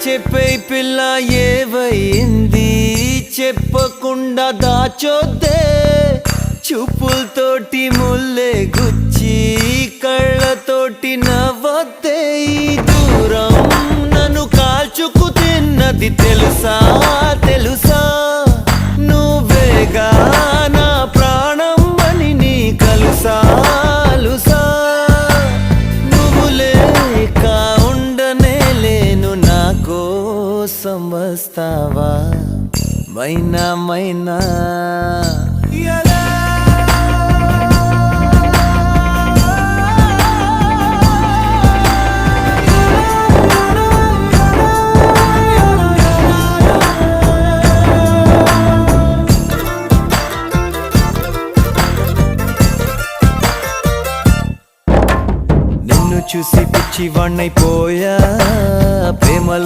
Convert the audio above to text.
చెప్పే పిల్ల ఏవైంది చెప్పకుండా దాచొద్దే చూపులతోటి ముల్లే గుచ్చి కళ్ళతోటి నవ్వొద్దే ఈ దూరం నన్ను కాల్చుకు తిన్నది తెలుసా తెలుసా నువ్వేగా నా ప్రాణం అని నీ కలుసా అలుసా నువ్వు లేక ఉండనే లేను నా కోసం వస్తావా మైనా మైనా నిన్ను చూసి పిచ్చివాణ్ణైపోయా ప్రేమలో